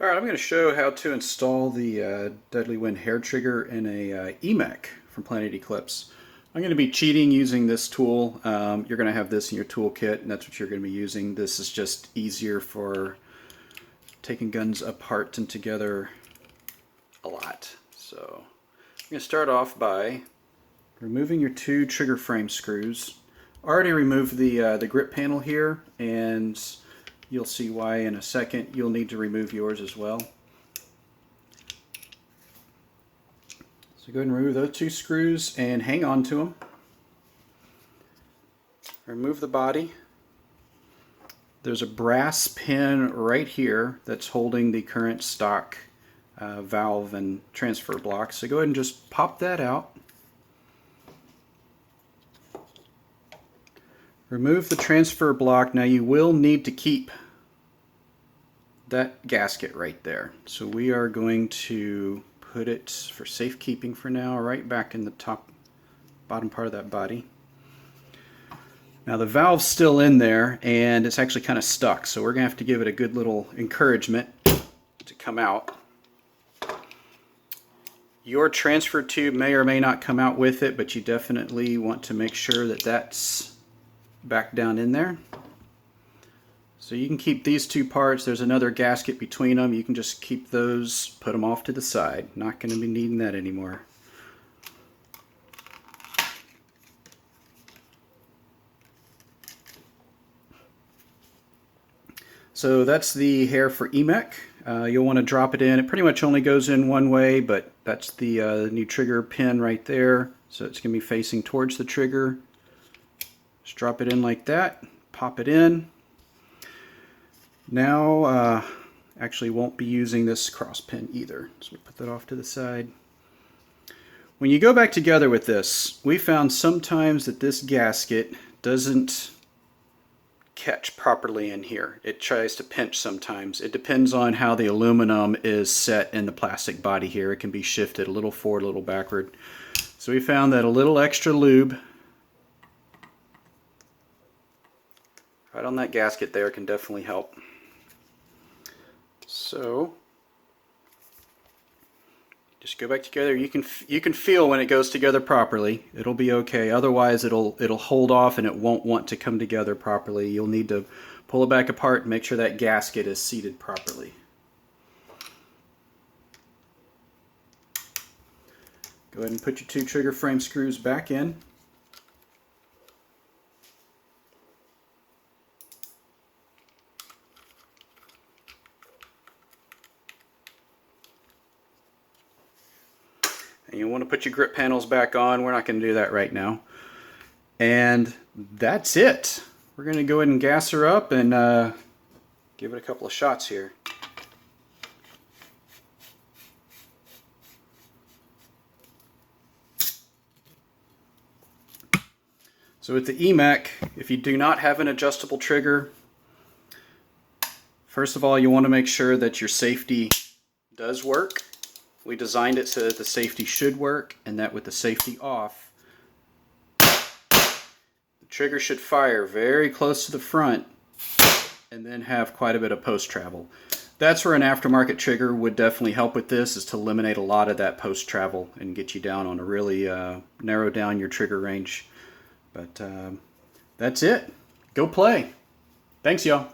Alright, I'm going to show how to install the Deadlywind hair trigger in a EMEK from Planet Eclipse. I'm going to be cheating using this tool. You're going to have this in your toolkit, and that's what you're going to be using. This is just easier for taking guns apart and together a lot. So I'm going to start off by removing your two trigger frame screws. Already removed the grip panel here, and you'll see why in a second. You'll need to remove yours as well. So go ahead and remove those two screws and hang on to them. Remove the body. There's a brass pin right here that's holding the current stock valve and transfer block. So go ahead and just pop that out. Remove the transfer block. Now you will need to keep that gasket right there. So we are going to put it for safekeeping for now right back in the bottom part of that body. Now the valve's still in there and it's actually kind of stuck, so we're gonna have to give it a good little encouragement to come out. Your transfer tube may or may not come out with it, but you definitely want to make sure that that's back down in there. So you can keep these two parts. There's another gasket between them. You can just keep those, put them off to the side. Not going to be needing that anymore. So that's the hair for EMEK. You'll want to drop it in. It pretty much only goes in one way, but that's the new trigger pin right there. So it's going to be facing towards the trigger. Just drop it in like that. Pop it in. Now, actually won't be using this cross pin either. So we put that off to the side. When you go back together with this, we found sometimes that this gasket doesn't catch properly in here. It tries to pinch sometimes. It depends on how the aluminum is set in the plastic body here. It can be shifted a little forward, a little backward. So we found that a little extra lube right on that gasket there can definitely help. So just go back together. You can feel when it goes together properly. It'll be okay. Otherwise it'll hold off and it won't want to come together properly. You'll need to pull it back apart and make sure that gasket is seated properly. Go ahead and put your two trigger frame screws back in. And you want to put your grip panels back on. We're not going to do that right now. And that's it. We're going to go ahead and gas her up and give it a couple of shots here. So with the EMEK, if you do not have an adjustable trigger, first of all, you want to make sure that your safety does work. We designed it so that the safety should work, and that with the safety off, the trigger should fire very close to the front and then have quite a bit of post travel. That's where an aftermarket trigger would definitely help with this, is to eliminate a lot of that post travel and get you down on a really narrow down your trigger range. But that's it. Go play. Thanks, y'all.